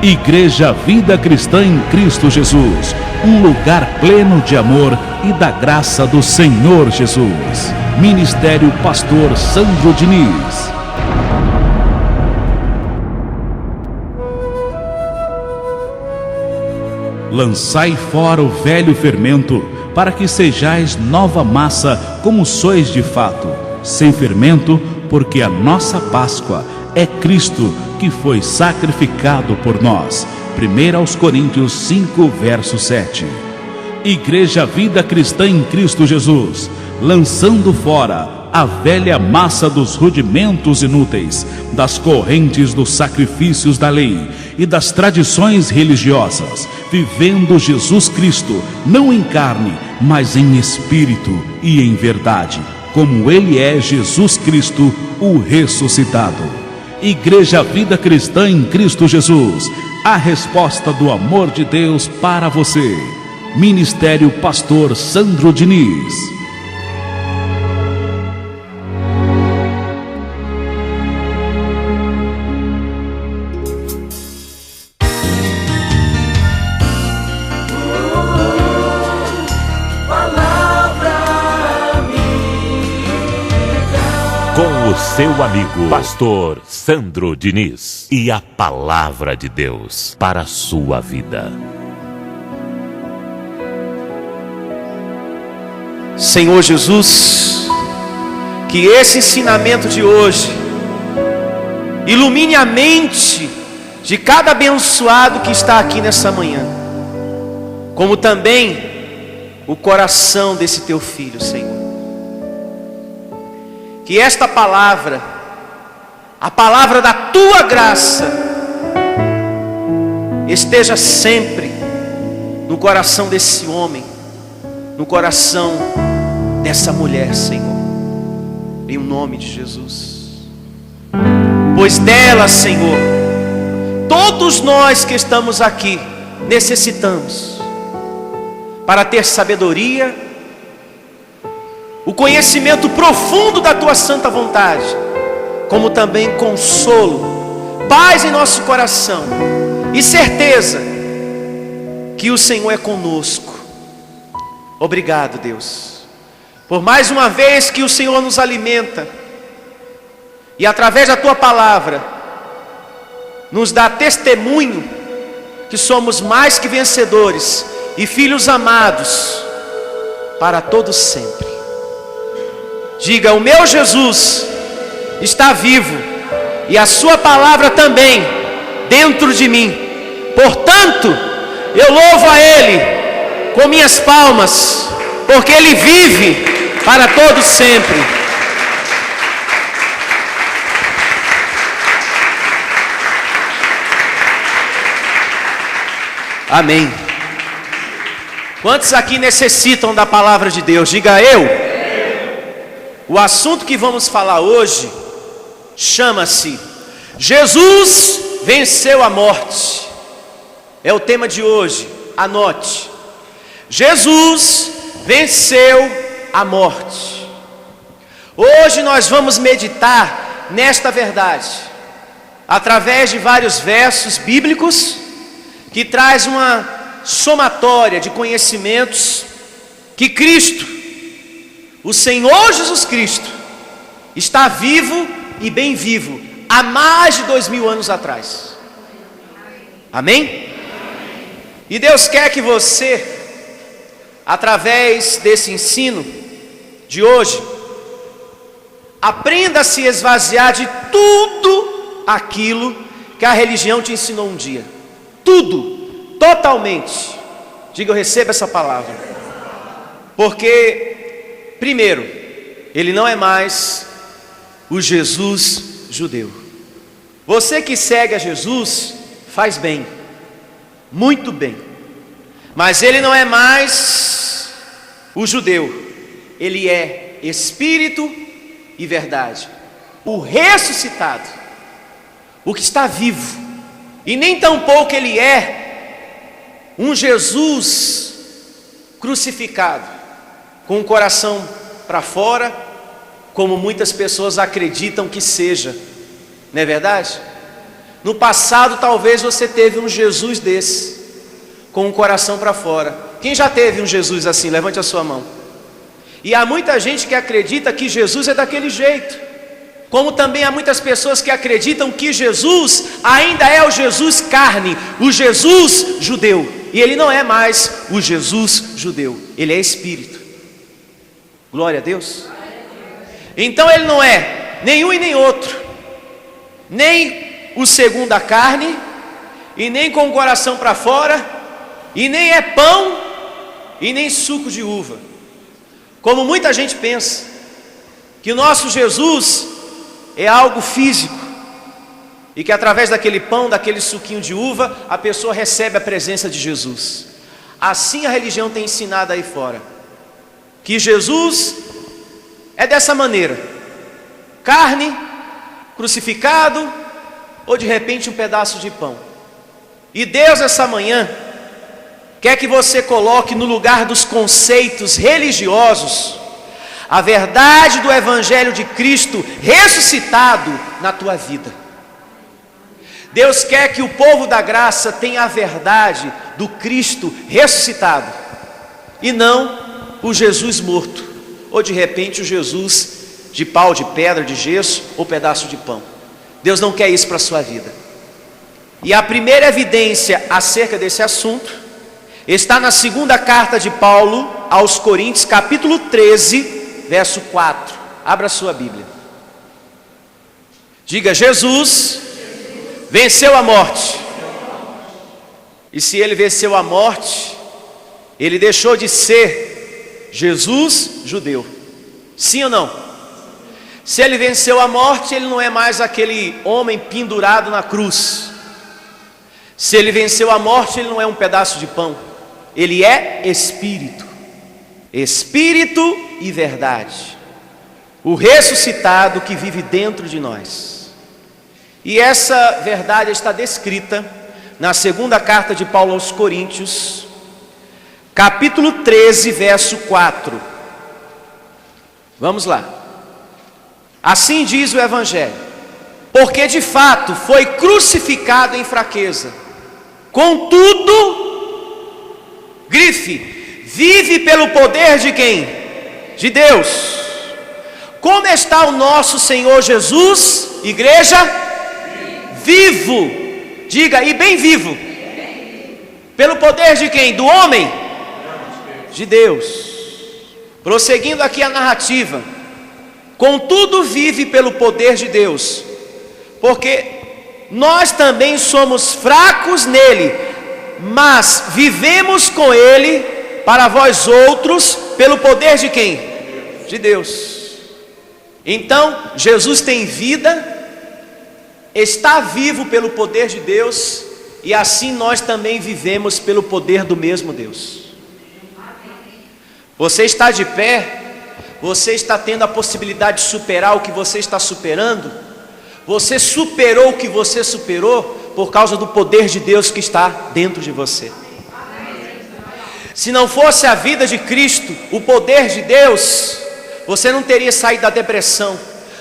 Igreja Vida Cristã em Cristo Jesus, um lugar pleno de amor e da graça do Senhor Jesus. Ministério Pastor Sandro Diniz. Lançai fora o velho fermento, para que sejais nova massa, como sois de fato, sem fermento, porque a nossa Páscoa é Cristo, que foi sacrificado por nós. 1 Coríntios 5, verso 7. Igreja Vida Cristã em Cristo Jesus, lançando fora a velha massa dos rudimentos inúteis, das correntes dos sacrifícios da lei e das tradições religiosas, vivendo Jesus Cristo, não em carne, mas em espírito e em verdade, como Ele é Jesus Cristo, o ressuscitado. Igreja Vida Cristã em Cristo Jesus, a resposta do amor de Deus para você. Ministério Pastor Sandro Diniz. Com o seu amigo, Pastor Sandro Diniz. E a palavra de Deus para a sua vida. Senhor Jesus, que esse ensinamento de hoje ilumine a mente de cada abençoado que está aqui nessa manhã, como também o coração desse teu filho, Senhor. Que esta palavra, a palavra da tua graça, esteja sempre no coração desse homem, no coração dessa mulher, Senhor, em nome de Jesus. Pois dela, Senhor, todos nós que estamos aqui necessitamos, para ter sabedoria, o conhecimento profundo da tua santa vontade, como também consolo, paz em nosso coração e certeza que o Senhor é conosco. Obrigado, Deus, por mais uma vez que o Senhor nos alimenta e através da tua palavra nos dá testemunho que somos mais que vencedores e filhos amados para todos sempre. Diga: o meu Jesus está vivo e a sua palavra também dentro de mim. Portanto, eu louvo a Ele com minhas palmas, porque Ele vive para todos sempre. Amém. Quantos aqui necessitam da palavra de Deus? Diga: eu. O assunto que vamos falar hoje chama-se Jesus venceu a morte. É o tema de hoje, anote. Jesus venceu a morte. Hoje nós vamos meditar nesta verdade, através de vários versos bíblicos, que traz uma somatória de conhecimentos que Cristo, o Senhor Jesus Cristo, está vivo e bem vivo há mais de 2000 anos atrás. Amém? E Deus quer que você, através desse ensino de hoje, aprenda a se esvaziar de tudo aquilo que a religião te ensinou um dia. Tudo, totalmente. Diga: eu recebo essa palavra. Porque primeiro, Ele não é mais o Jesus judeu. Você que segue a Jesus, faz bem, muito bem. Mas Ele não é mais o judeu. Ele é Espírito e verdade, o ressuscitado, o que está vivo. E nem tampouco Ele é um Jesus crucificado, com o coração para fora, como muitas pessoas acreditam que seja, não é verdade? No passado talvez você teve um Jesus desse, com o coração para fora. Quem já teve um Jesus assim? Levante a sua mão. E há muita gente que acredita que Jesus é daquele jeito, como também há muitas pessoas que acreditam que Jesus ainda é o Jesus carne, o Jesus judeu. E ele não é mais o Jesus judeu, ele é espírito. Glória a Deus. Então ele não é nenhum e nem outro, nem o segundo a carne, e nem com o coração para fora, e nem é pão, e nem suco de uva, como muita gente pensa, que o nosso Jesus é algo físico, e que através daquele pão, daquele suquinho de uva, a pessoa recebe a presença de Jesus. Assim a religião tem ensinado aí fora, que Jesus é dessa maneira: carne, crucificado, ou de repente um pedaço de pão. E Deus essa manhã quer que você coloque no lugar dos conceitos religiosos a verdade do Evangelho de Cristo ressuscitado na tua vida. Deus quer que o povo da graça tenha a verdade do Cristo ressuscitado, e não o Jesus morto, ou de repente o Jesus de pau, de pedra, de gesso ou pedaço de pão. Deus não quer isso para a sua vida. E a primeira evidência acerca desse assunto está na segunda carta de Paulo aos Coríntios, capítulo 13, verso 4. Abra sua Bíblia. Diga: Jesus venceu a morte. E se ele venceu a morte, ele deixou de ser Jesus judeu. Sim ou não? Se ele venceu a morte, ele não é mais aquele homem pendurado na cruz. Se ele venceu a morte, ele não é um pedaço de pão. Ele é Espírito. Espírito e verdade. O ressuscitado que vive dentro de nós. E essa verdade está descrita na segunda carta de Paulo aos Coríntios, capítulo 13, verso 4. Vamos lá. Assim diz o Evangelho: porque de fato foi crucificado em fraqueza, contudo, grife, vive pelo poder de quem? De Deus. Como está o nosso Senhor Jesus, igreja? Vivo. Diga: e bem vivo. Pelo poder de quem? Do homem? De Deus. Prosseguindo aqui a narrativa: contudo vive pelo poder de Deus, porque nós também somos fracos nele, mas vivemos com ele para vós outros, pelo poder de quem? De Deus. Então Jesus tem vida, está vivo pelo poder de Deus, e assim nós também vivemos pelo poder do mesmo Deus. Você está de pé, você está tendo a possibilidade de superar o que você está superando. Você superou o que você superou por causa do poder de Deus que está dentro de você. Se não fosse a vida de Cristo, o poder de Deus, você não teria saído da depressão,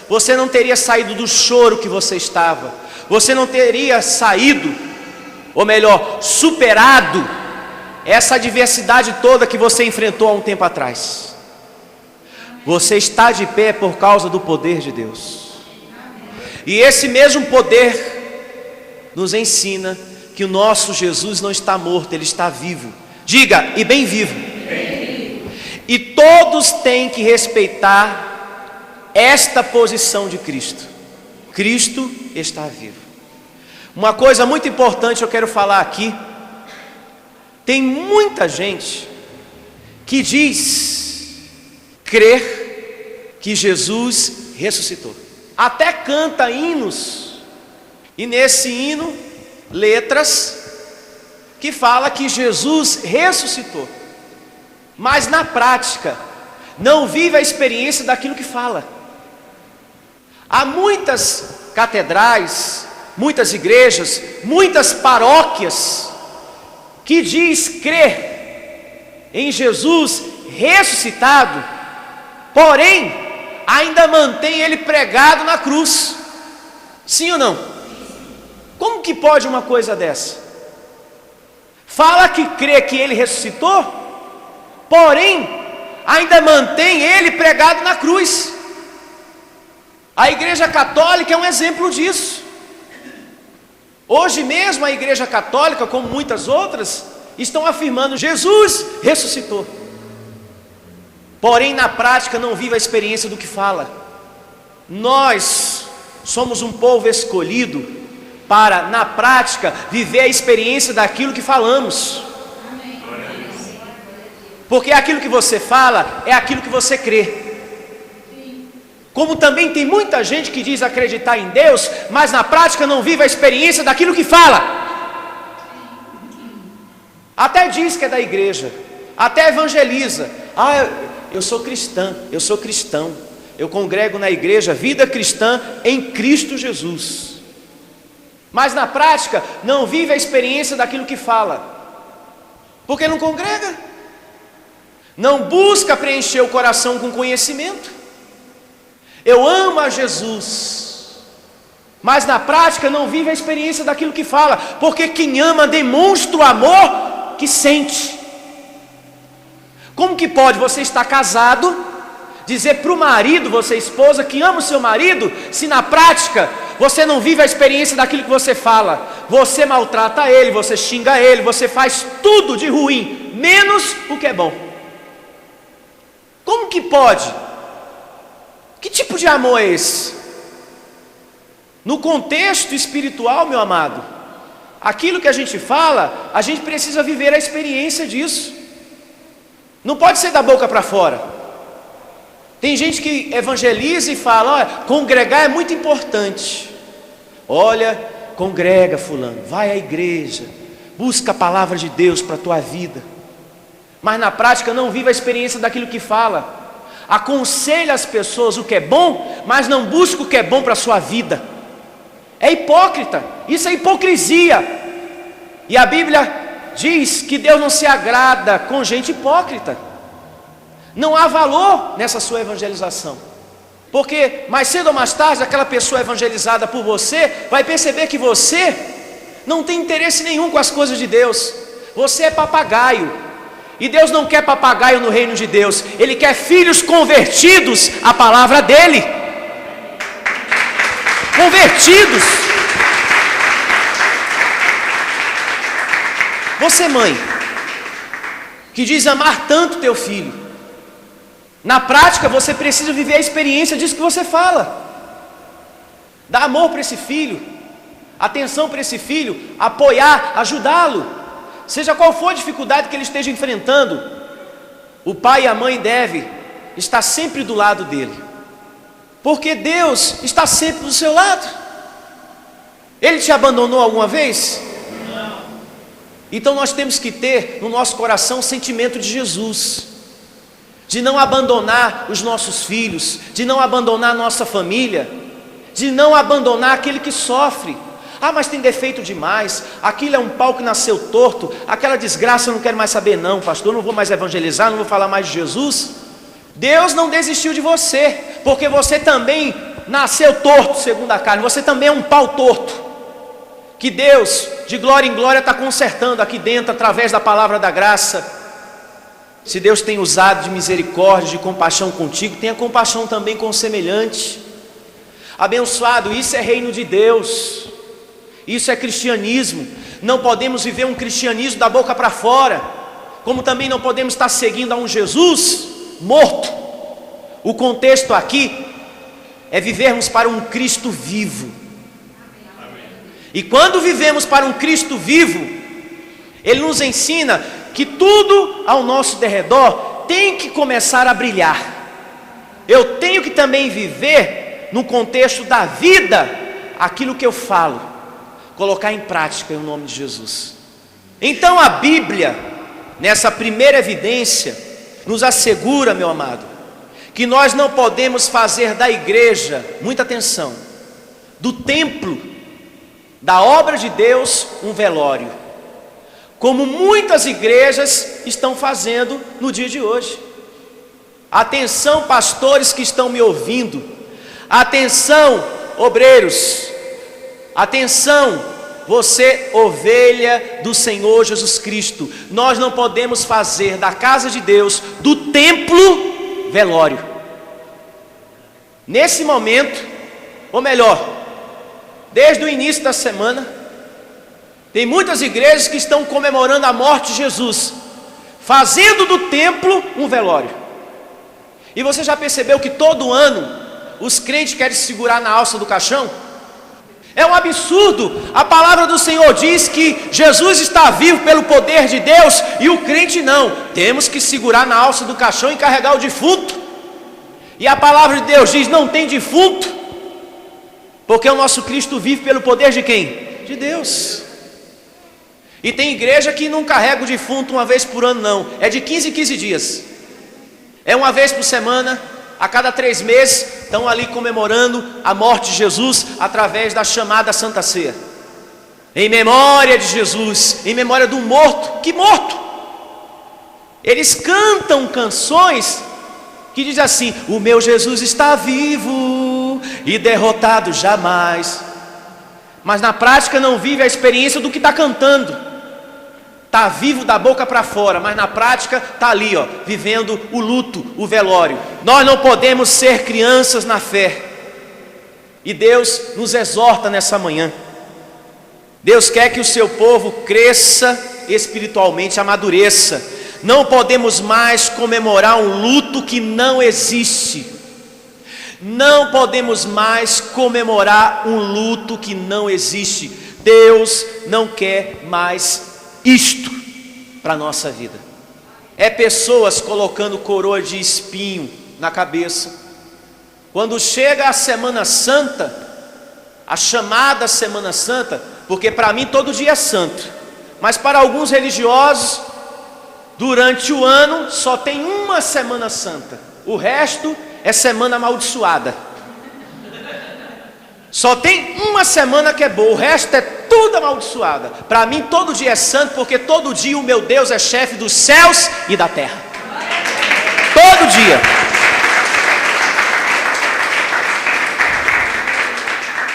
você não teria saído do choro que você estava, você não teria saído, ou melhor, superado essa adversidade toda que você enfrentou há um tempo atrás. Você está de pé por causa do poder de Deus. E esse mesmo poder nos ensina que o nosso Jesus não está morto, ele está vivo. Diga: e bem vivo. E todos têm que respeitar esta posição de Cristo. Cristo está vivo. Uma coisa muito importante eu quero falar aqui. Tem muita gente que diz crer que Jesus ressuscitou. Até canta hinos, e nesse hino, letras que fala que Jesus ressuscitou, mas na prática não vive a experiência daquilo que fala. Há muitas catedrais, muitas igrejas, muitas paróquias que diz crer em Jesus ressuscitado, porém ainda mantém ele pregado na cruz. Sim ou não? Como que pode uma coisa dessa? Fala que crê que ele ressuscitou, porém ainda mantém ele pregado na cruz. A Igreja Católica é um exemplo disso. Hoje mesmo a Igreja Católica, como muitas outras, estão afirmando: Jesus ressuscitou. Porém, na prática, não vive a experiência do que fala. Nós somos um povo escolhido para, na prática, viver a experiência daquilo que falamos. Porque aquilo que você fala é aquilo que você crê. Como também tem muita gente que diz acreditar em Deus, mas na prática não vive a experiência daquilo que fala. Até diz que é da igreja, até evangeliza: eu sou cristã, eu sou cristão, eu congrego na igreja Vida Cristã em Cristo Jesus. Mas na prática não vive a experiência daquilo que fala, porque não congrega, não busca preencher o coração com conhecimento. Eu amo a Jesus, mas na prática não vive a experiência daquilo que fala, porque quem ama demonstra o amor que sente. Como que pode você estar casado, dizer para o marido, você esposa, que ama o seu marido, se na prática você não vive a experiência daquilo que você fala? Você maltrata ele, você xinga ele, você faz tudo de ruim, menos o que é bom. Como que pode? Que tipo de amor é esse? No contexto espiritual, meu amado, aquilo que a gente fala, a gente precisa viver a experiência disso. Não pode ser da boca para fora. Tem gente que evangeliza e fala: olha, congregar é muito importante. Olha, congrega fulano, vai à igreja, busca a palavra de Deus para a tua vida. Mas na prática não vive a experiência daquilo que fala. Aconselha as pessoas o que é bom, mas não busca o que é bom para a sua vida. É hipócrita, isso é hipocrisia. E a Bíblia diz que Deus não se agrada com gente hipócrita. Não há valor nessa sua evangelização, porque mais cedo ou mais tarde aquela pessoa evangelizada por você vai perceber que você não tem interesse nenhum com as coisas de Deus. Você é papagaio. E Deus não quer papagaio no reino de Deus. Ele quer filhos convertidos à palavra dele. Convertidos. Você, mãe, que diz amar tanto teu filho, na prática você precisa viver a experiência disso que você fala. Dar amor para esse filho, atenção para esse filho, apoiar, ajudá-lo. Seja qual for a dificuldade que ele esteja enfrentando, o pai e a mãe devem estar sempre do lado dele, porque Deus está sempre do seu lado. Ele te abandonou alguma vez? Não. Então nós temos que ter no nosso coração o sentimento de Jesus, de não abandonar os nossos filhos, de não abandonar a nossa família, de não abandonar aquele que sofre. Mas tem defeito demais, aquilo é um pau que nasceu torto, aquela desgraça eu não quero mais saber não, pastor, não vou mais evangelizar, não vou falar mais de Jesus. Deus não desistiu de você, porque você também nasceu torto segundo a carne, você também é um pau torto, que Deus, de glória em glória, está consertando aqui dentro, através da palavra da graça. Se Deus tem usado de misericórdia, de compaixão contigo, tenha compaixão também com o semelhante. Abençoado, isso é reino de Deus. Isso é cristianismo. Não podemos viver um cristianismo da boca para fora, como também não podemos estar seguindo a um Jesus morto. O contexto aqui é vivermos para um Cristo vivo. E quando vivemos para um Cristo vivo, Ele nos ensina que tudo ao nosso derredor tem que começar a brilhar. Eu tenho que também viver no contexto da vida aquilo que eu falo, colocar em prática em nome de Jesus. Então a Bíblia, nessa primeira evidência, nos assegura, meu amado, que nós não podemos fazer da igreja, muita atenção, do templo, da obra de Deus, um velório, como muitas igrejas estão fazendo no dia de hoje. Atenção, pastores que estão me ouvindo, atenção, obreiros, atenção, você ovelha do Senhor Jesus Cristo. Nós não podemos fazer da casa de Deus, do templo, velório. Nesse momento, ou melhor, desde o início da semana, tem muitas igrejas que estão comemorando a morte de Jesus, fazendo do templo um velório. E você já percebeu que todo ano os crentes querem segurar na alça do caixão? É um absurdo. A palavra do Senhor diz que Jesus está vivo pelo poder de Deus e o crente não. Temos que segurar na alça do caixão e carregar o defunto. E a palavra de Deus diz: não tem defunto, porque o nosso Cristo vive pelo poder de quem? De Deus. E tem igreja que não carrega o defunto uma vez por ano, não. É de 15 em 15 dias. É uma vez por semana. A cada 3 meses estão ali comemorando a morte de Jesus através da chamada Santa Ceia. Em memória de Jesus, em memória do morto. Que morto? Eles cantam canções que dizem assim: o meu Jesus está vivo e derrotado jamais. Mas na prática não vive a experiência do que está cantando. Está vivo da boca para fora, mas na prática está ali, vivendo o luto, o velório. Nós não podemos ser crianças na fé. E Deus nos exorta nessa manhã. Deus quer que o seu povo cresça espiritualmente, amadureça. Não podemos mais comemorar um luto que não existe. Não podemos mais comemorar um luto que não existe. Deus não quer mais isto para a nossa vida. É pessoas colocando coroa de espinho na cabeça. Quando chega a Semana Santa, a chamada Semana Santa, porque para mim todo dia é santo, mas para alguns religiosos, durante o ano só tem uma Semana Santa, o resto é semana amaldiçoada. Só tem uma semana que é boa, o resto é tudo amaldiçoada. Para mim todo dia é santo, porque todo dia o meu Deus é chefe dos céus e da terra. Todo dia.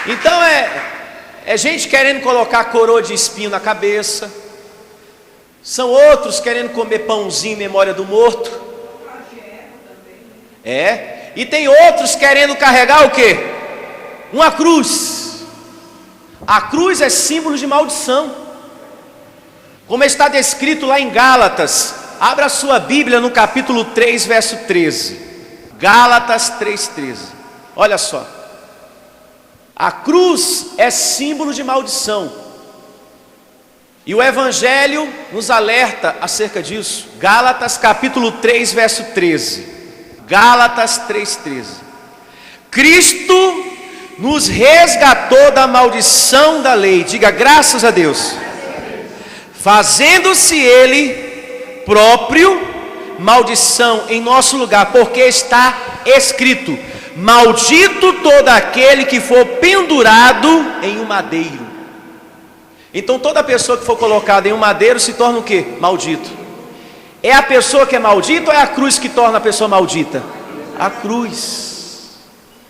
Então é gente querendo colocar coroa de espinho na cabeça. São outros querendo comer pãozinho em memória do morto. E tem outros querendo carregar o quê? Uma cruz. A cruz é símbolo de maldição, como está descrito lá em Gálatas. Abra sua Bíblia no capítulo 3, verso 13. Gálatas 3:13. Olha só. A cruz é símbolo de maldição, e o Evangelho nos alerta acerca disso. Gálatas capítulo 3, verso 13. Gálatas 3:13. Cristo nos resgatou da maldição da lei. Diga graças a Deus. Fazendo-se Ele próprio maldição em nosso lugar, porque está escrito: maldito todo aquele que for pendurado em um madeiro. Então toda pessoa que for colocada em um madeiro se torna o quê? Maldito. É a pessoa que é maldita ou é a cruz que torna a pessoa maldita? A cruz.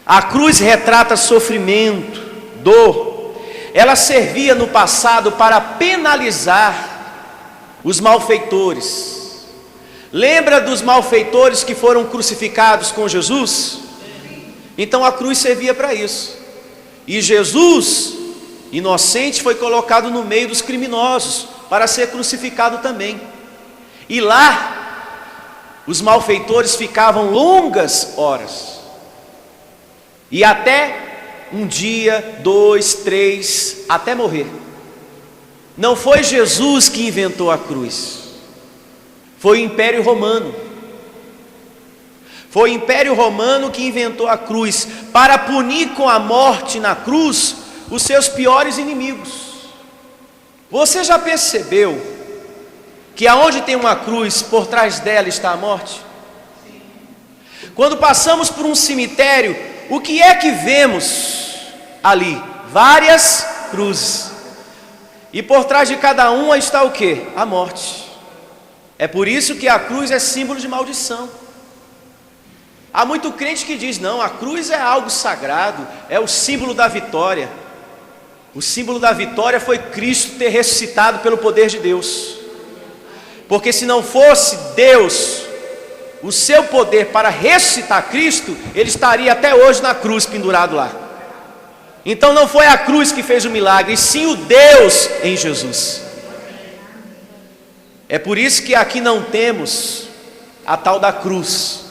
A cruz retrata sofrimento, dor. Ela servia no passado para penalizar os malfeitores. Lembra dos malfeitores que foram crucificados com Jesus? Então a cruz servia para isso. E Jesus, inocente, foi colocado no meio dos criminosos para ser crucificado também. E lá os malfeitores ficavam longas horas. E até um dia, 2, 3, até morrer. Não foi Jesus que inventou a cruz. Foi o Império Romano. Foi o Império Romano que inventou a cruz para punir com a morte na cruz os seus piores inimigos. Você já percebeu que aonde tem uma cruz, por trás dela está a morte? Quando passamos por um cemitério, o que é que vemos ali? Várias cruzes. E por trás de cada uma está o quê? A morte. É por isso que a cruz é símbolo de maldição. Há muito crente que diz: não, a cruz é algo sagrado, é o símbolo da vitória. O símbolo da vitória foi Cristo ter ressuscitado pelo poder de Deus. Porque se não fosse Deus, o seu poder para ressuscitar Cristo, ele estaria até hoje na cruz pendurado lá. Então não foi a cruz que fez o milagre, e sim o Deus em Jesus. É por isso que aqui não temos a tal da cruz,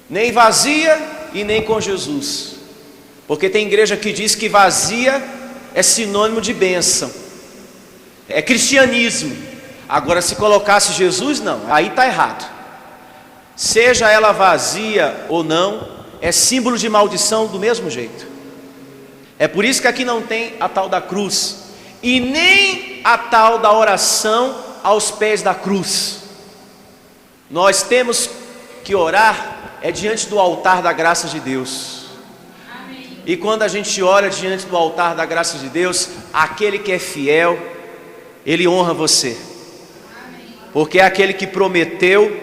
nem vazia e nem com Jesus. Porque tem igreja que diz que vazia é sinônimo de bênção, é cristianismo. Agora, se colocasse Jesus, não, aí está errado. Seja ela vazia ou não, é símbolo de maldição do mesmo jeito. É por isso que aqui não tem a tal da cruz, e nem a tal da oração aos pés da cruz. Nós temos que orar diante do altar da graça de Deus. Amém. E quando a gente ora diante do altar da graça de Deus, aquele que é fiel, ele honra você. Amém. Porque é aquele que prometeu,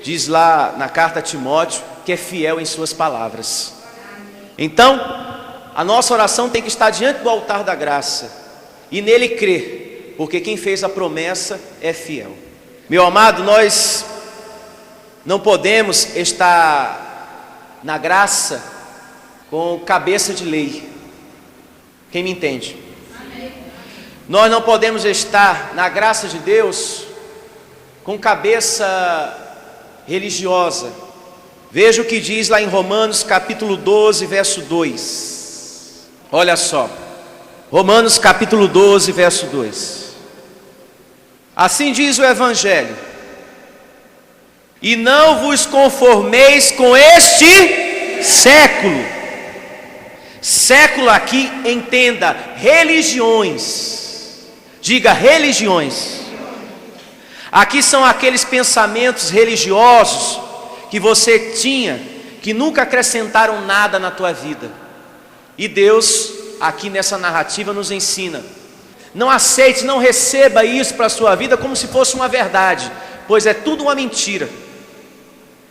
diz lá na carta a Timóteo, que é fiel em suas palavras. Então, a nossa oração tem que estar diante do altar da graça e nele crer, porque quem fez a promessa é fiel. Meu amado, nós não podemos estar na graça com cabeça de lei. Quem me entende? Amém. Nós não podemos estar na graça de Deus com cabeça religiosa. Veja o que diz lá em Romanos capítulo 12, verso 2. Olha só, Romanos capítulo 12, verso 2. Assim diz o Evangelho: e não vos conformeis com este século. Século aqui, entenda, religiões. Diga religiões. Aqui são aqueles pensamentos religiosos que você tinha, que nunca acrescentaram nada na tua vida. E Deus, aqui nessa narrativa, nos ensina: não aceite, não receba isso para a sua vida como se fosse uma verdade, pois é tudo uma mentira.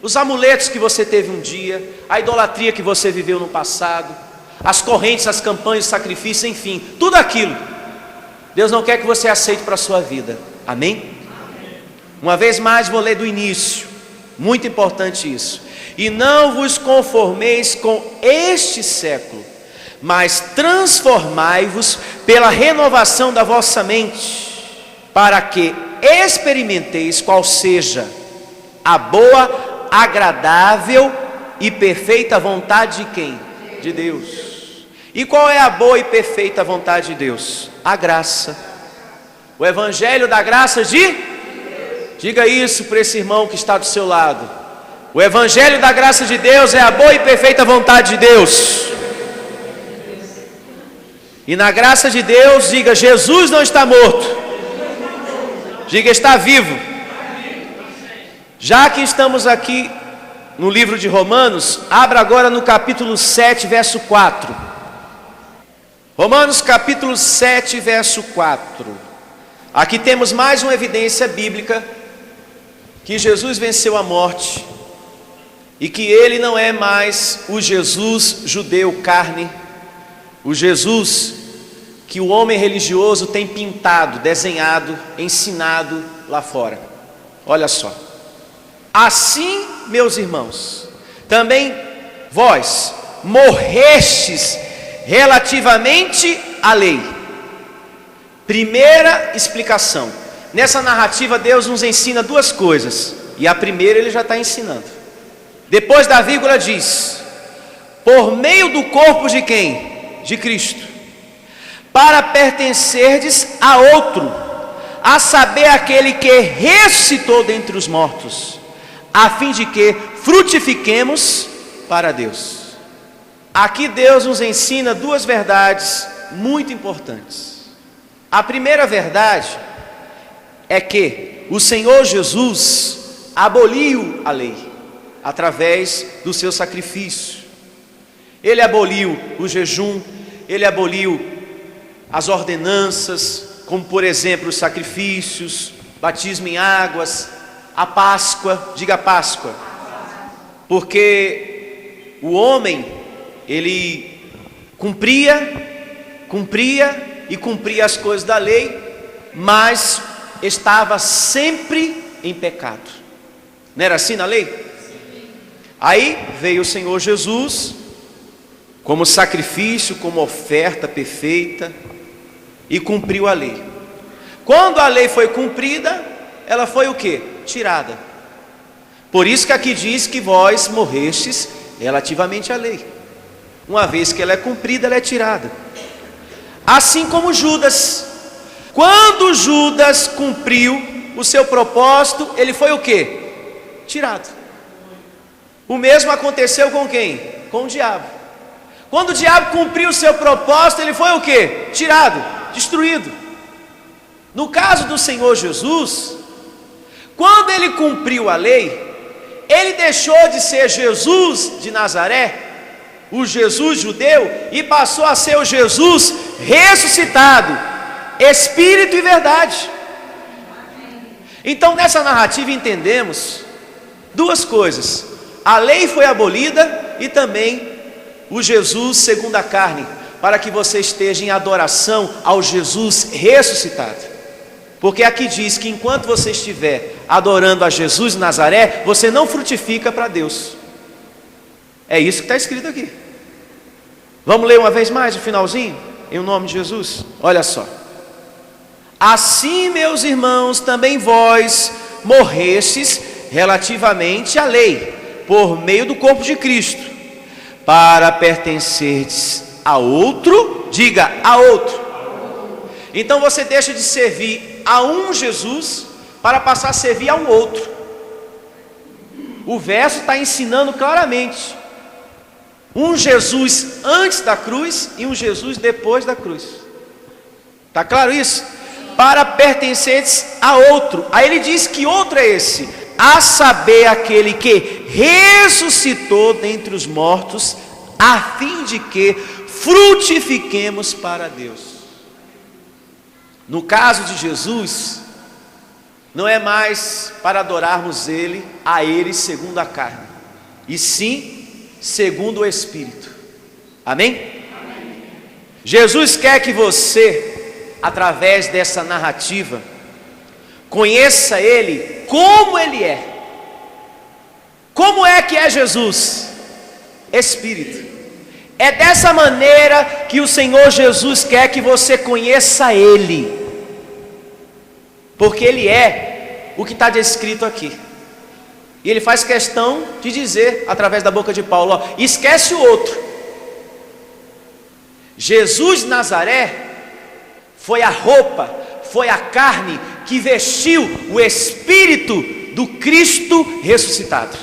Os amuletos que você teve um dia, a idolatria que você viveu no passado, as correntes, as campanhas, os sacrifícios, enfim, tudo aquilo, Deus não quer que você aceite para a sua vida. Amém? Uma vez mais vou ler do início, muito importante isso. E não vos conformeis com este século, mas transformai-vos pela renovação da vossa mente, para que experimenteis qual seja a boa, agradável e perfeita vontade de quem? De Deus. E qual é a boa e perfeita vontade de Deus? A graça. O evangelho da graça de Deus. Diga isso para esse irmão que está do seu lado. O evangelho da graça de Deus é a boa e perfeita vontade de Deus. E na graça de Deus, diga: Jesus não está morto. Diga: está vivo. Já que estamos aqui no livro de Romanos, abra agora no capítulo 7, verso 4. Romanos capítulo 7, verso 4. Aqui temos mais uma evidência bíblica que Jesus venceu a morte e que ele não é mais o Jesus judeu carne, o Jesus que o homem religioso tem pintado, desenhado, ensinado lá fora. Olha só: assim, meus irmãos, também vós morrestes relativamente à lei. Primeira explicação. Nessa narrativa Deus nos ensina duas coisas, e a primeira ele já está ensinando. Depois da vírgula diz: por meio do corpo de quem? De Cristo, para pertencerdes a outro, a saber, aquele que ressuscitou dentre os mortos, a fim de que frutifiquemos para Deus. Aqui Deus nos ensina duas verdades muito importantes. A primeira verdade é que o Senhor Jesus aboliu a lei através do seu sacrifício. Ele aboliu o jejum, ele aboliu as ordenanças, como por exemplo os sacrifícios, batismo em águas, a Páscoa. Diga Páscoa. Porque o homem, ele cumpria cumpria e cumpria as coisas da lei, mas estava sempre em pecado. Não era assim na lei? Aí veio o Senhor Jesus como sacrifício, como oferta perfeita, e cumpriu a lei. Quando a lei foi cumprida, ela foi o quê? Tirada. Por isso que aqui diz que vós morrestes relativamente à lei. Uma vez que ela é cumprida, ela é tirada. Assim como Judas. Quando Judas cumpriu o seu propósito, ele foi o quê? Tirado. O mesmo aconteceu com quem? Com o diabo. Quando o diabo cumpriu o seu propósito, ele foi o quê? Tirado, destruído. No caso do Senhor Jesus, quando ele cumpriu a lei, ele deixou de ser Jesus de Nazaré, o Jesus judeu, e passou a ser o Jesus ressuscitado, Espírito e verdade. Então nessa narrativa entendemos duas coisas: a lei foi abolida e também o Jesus segundo a carne, para que você esteja em adoração ao Jesus ressuscitado. Porque aqui diz que enquanto você estiver adorando a Jesus de Nazaré, você não frutifica para Deus. É isso que está escrito aqui. Vamos ler uma vez mais o finalzinho? Em nome de Jesus. Olha só. Assim, meus irmãos, também vós morrestes relativamente à lei, por meio do corpo de Cristo, para pertencerdes a outro, diga, a outro. Então você deixa de servir a um Jesus para passar a servir a um outro. O verso está ensinando claramente um Jesus antes da cruz e um Jesus depois da cruz. Está claro isso? Para pertenceres a outro. Aí ele diz que outro é esse: a saber, aquele que ressuscitou dentre os mortos, a fim de que frutifiquemos para Deus. No caso de Jesus, não é mais para adorarmos a Ele segundo a carne, e sim segundo o Espírito. Amém? Amém. Jesus quer que você, através dessa narrativa, conheça Ele como Ele é. Como é que é Jesus? Espírito. É dessa maneira que o Senhor Jesus quer que você conheça Ele, porque Ele é o que está descrito aqui. E Ele faz questão de dizer, através da boca de Paulo, ó, esquece o outro. Jesus de Nazaré foi a roupa, foi a carne que vestiu o Espírito do Cristo ressuscitado.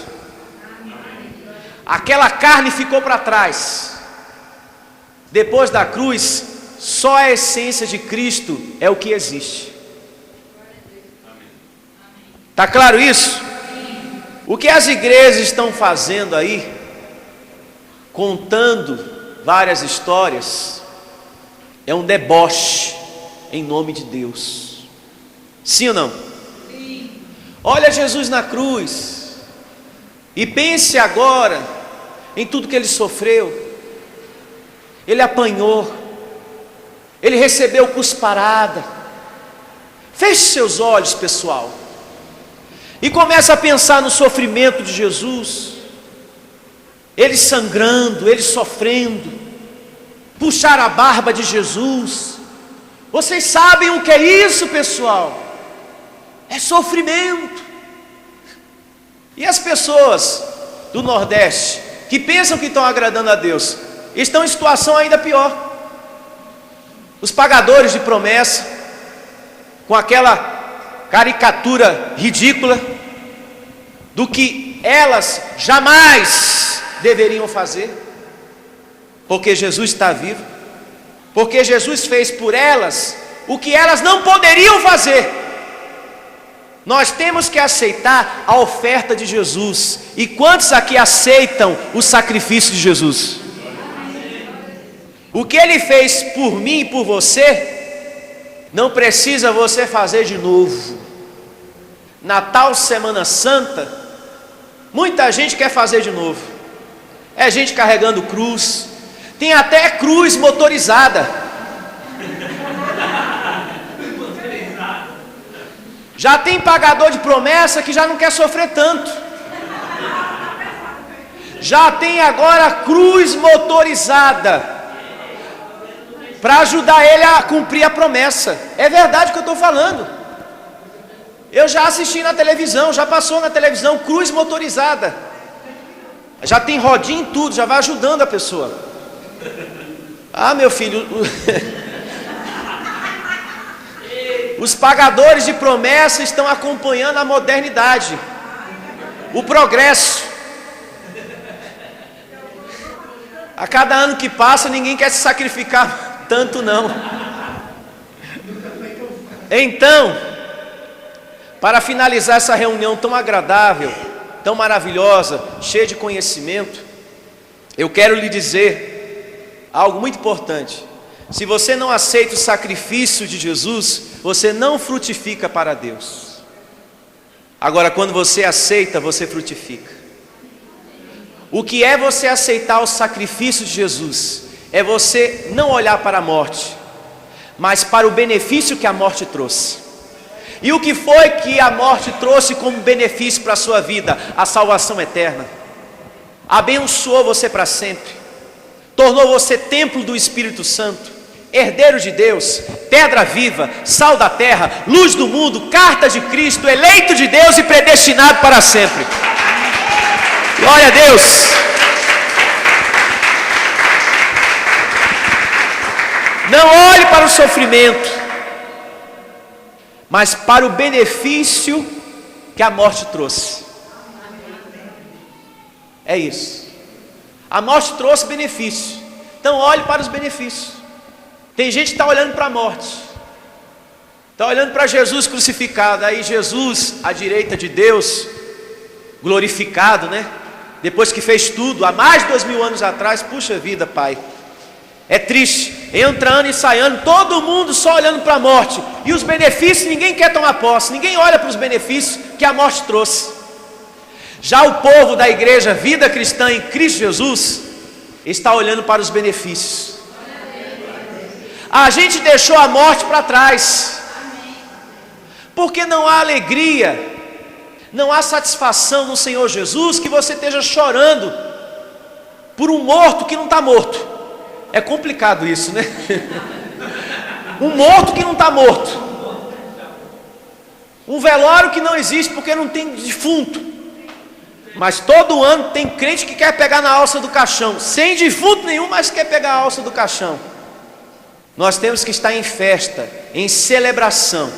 Aquela carne ficou para trás. Depois da cruz, só a essência de Cristo é o que existe. Está claro isso? O que as igrejas estão fazendo aí, contando várias histórias, é um deboche em nome de Deus. Sim ou não? Sim. Olha Jesus na cruz e pense agora em tudo que Ele sofreu. Ele apanhou, Ele recebeu cusparada. Feche seus olhos, pessoal, e começa a pensar no sofrimento de Jesus. Ele sangrando, Ele sofrendo, puxar a barba de Jesus. Vocês sabem o que é isso, pessoal? É sofrimento. E as pessoas do Nordeste, que pensam que estão agradando a Deus, estão em situação ainda pior. Os pagadores de promessa, com aquela caricatura ridícula do que elas jamais deveriam fazer, porque Jesus está vivo, porque Jesus fez por elas o que elas não poderiam fazer. Nós temos que aceitar a oferta de Jesus. E quantos aqui aceitam o sacrifício de Jesus? O que Ele fez por mim e por você, não precisa você fazer de novo. Natal, Semana Santa, muita gente quer fazer de novo. É gente carregando cruz, tem até cruz motorizada. Já tem pagador de promessa que já não quer sofrer tanto. Já tem agora a cruz motorizada para ajudar ele a cumprir a promessa. É verdade o que eu estou falando. Eu já assisti na televisão, já passou na televisão, cruz motorizada. Já tem rodinha em tudo, já vai ajudando a pessoa. Ah, meu filho, os pagadores de promessa estão acompanhando a modernidade, o progresso. A cada ano que passa, ninguém quer se sacrificar tanto não. Então, para finalizar essa reunião tão agradável, tão maravilhosa, cheia de conhecimento, eu quero lhe dizer algo muito importante. Se você não aceita o sacrifício de Jesus, você não frutifica para Deus. Agora, quando você aceita, você frutifica. O que é você aceitar o sacrifício de Jesus? É você não olhar para a morte, mas para o benefício que a morte trouxe. E o que foi que a morte trouxe como benefício para a sua vida? A salvação eterna. Abençoou você para sempre. Tornou você templo do Espírito Santo, herdeiro de Deus, pedra viva, sal da terra, luz do mundo, carta de Cristo, eleito de Deus e predestinado para sempre. Glória a Deus. Não olhe para o sofrimento, mas para o benefício que a morte trouxe. É isso. A morte trouxe benefício. Então olhe para os benefícios. Tem gente que está olhando para a morte, está olhando para Jesus crucificado. Aí Jesus, à direita de Deus, glorificado, né? Depois que fez tudo, há mais de 2000 anos atrás. Puxa vida, Pai, é triste, entra ano e sai ano, todo mundo só olhando para a morte, e os benefícios ninguém quer tomar posse, ninguém olha para os benefícios que a morte trouxe. Já o povo da igreja Vida Cristã em Cristo Jesus está olhando para os benefícios. A gente deixou a morte para trás, porque não há alegria, não há satisfação no Senhor Jesus que você esteja chorando por um morto que não está morto. É complicado isso, né? Um morto que não está morto, um velório que não existe porque não tem defunto. Mas todo ano tem crente que quer pegar na alça do caixão, sem defunto nenhum, mas quer pegar a alça do caixão. Nós temos que estar em festa, em celebração.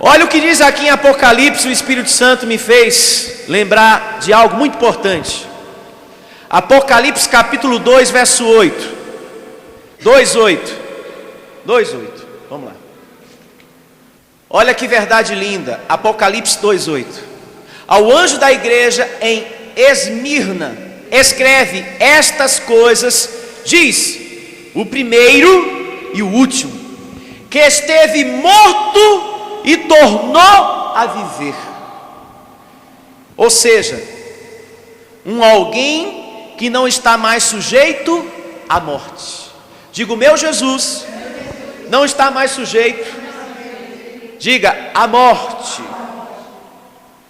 Olha o que diz aqui em Apocalipse. O Espírito Santo me fez lembrar de algo muito importante. Apocalipse capítulo 2, verso 8. 2:8. Vamos lá. Olha que verdade linda. Apocalipse 2:8. Ao anjo da igreja em Esmirna, escreve estas coisas, diz: o primeiro e o último, que esteve morto e tornou a viver. Ou seja, um alguém que não está mais sujeito à morte. Diga, o meu Jesus não está mais sujeito, diga, à morte.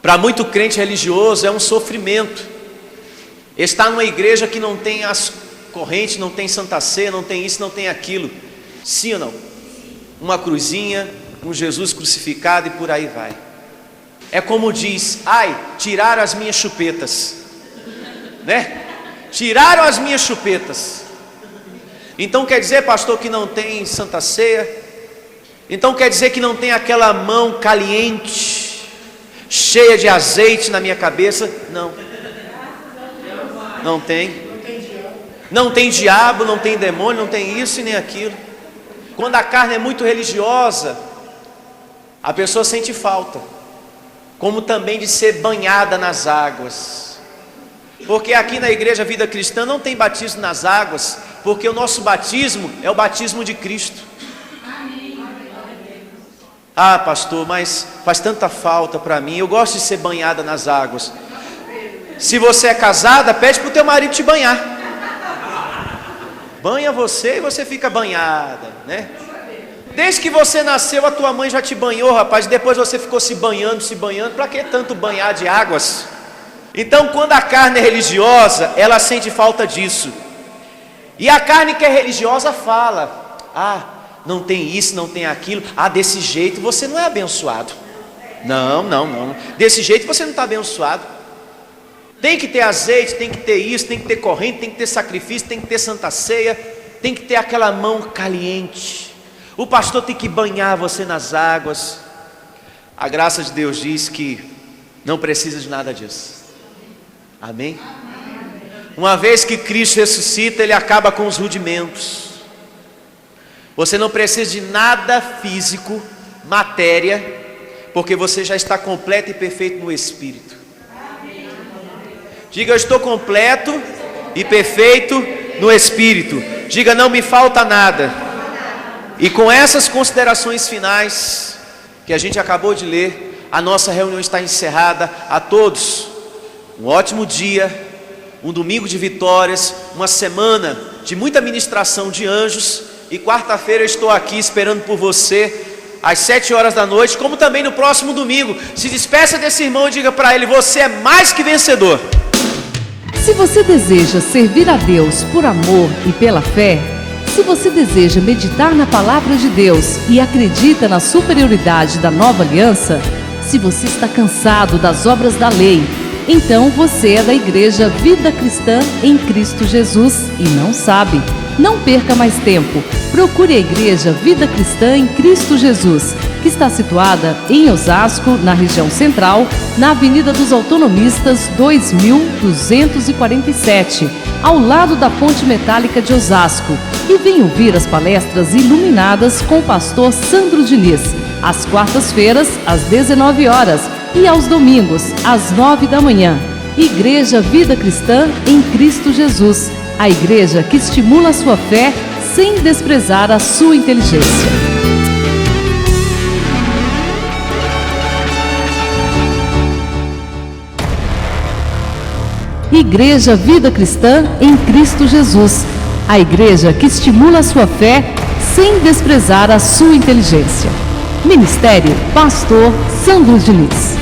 Para muito crente religioso é um sofrimento estar numa igreja que não tem as correntes, não tem Santa Ceia, não tem isso, não tem aquilo. Sim ou não? Uma cruzinha, um Jesus crucificado e por aí vai. É como diz: ai, tiraram as minhas chupetas, né? Tiraram as minhas chupetas. Então quer dizer, pastor, que não tem Santa Ceia? Então quer dizer que não tem aquela mão caliente, cheia de azeite na minha cabeça? Não. Não tem. Não tem diabo, não tem demônio, não tem isso e nem aquilo. Quando a carne é muito religiosa, a pessoa sente falta, como também de ser banhada nas águas. Porque aqui na igreja Vida Cristã não tem batismo nas águas, porque o nosso batismo é o batismo de Cristo. Ah, pastor, mas faz tanta falta para mim, eu gosto de ser banhada nas águas. Se você é casada, pede para o teu marido te banhar. Banha você e você fica banhada, né? Desde que você nasceu, a tua mãe já te banhou, rapaz. Depois você ficou se banhando. Para que tanto banhar de águas? Então, quando a carne é religiosa, ela sente falta disso. E a carne que é religiosa fala: não tem isso, não tem aquilo. Desse jeito você não é abençoado. Não. Desse jeito você não está abençoado. Tem que ter azeite, tem que ter isso, tem que ter corrente, tem que ter sacrifício, tem que ter santa ceia, tem que ter aquela mão caliente. O pastor tem que banhar você nas águas. A graça de Deus diz que não precisa de nada disso. Amém? Uma vez que Cristo ressuscita, Ele acaba com os rudimentos. Você não precisa de nada físico, matéria, porque você já está completo e perfeito no Espírito. Diga: eu estou completo e perfeito no Espírito. Diga: não me falta nada. E com essas considerações finais que a gente acabou de ler, a nossa reunião está encerrada. A todos um ótimo dia, um domingo de vitórias, uma semana de muita ministração de anjos. E quarta-feira eu estou aqui esperando por você às 7 horas da noite, como também no próximo domingo. Se despeça desse irmão e diga para ele: você é mais que vencedor. Se você deseja servir a Deus por amor e pela fé, se você deseja meditar na palavra de Deus e acredita na superioridade da nova aliança, se você está cansado das obras da lei, então você é da Igreja Vida Cristã em Cristo Jesus e não sabe. Não perca mais tempo. Procure a Igreja Vida Cristã em Cristo Jesus, que está situada em Osasco, na região central, na Avenida dos Autonomistas 2247, ao lado da Ponte Metálica de Osasco. E venha ouvir as palestras iluminadas com o pastor Sandro Diniz, às quartas-feiras, às 19 horas e aos domingos, às 9 da manhã. Igreja Vida Cristã em Cristo Jesus, a igreja que estimula a sua fé sem desprezar a sua inteligência. Igreja Vida Cristã em Cristo Jesus, a igreja que estimula a sua fé sem desprezar a sua inteligência. Ministério Pastor Sandro Diniz.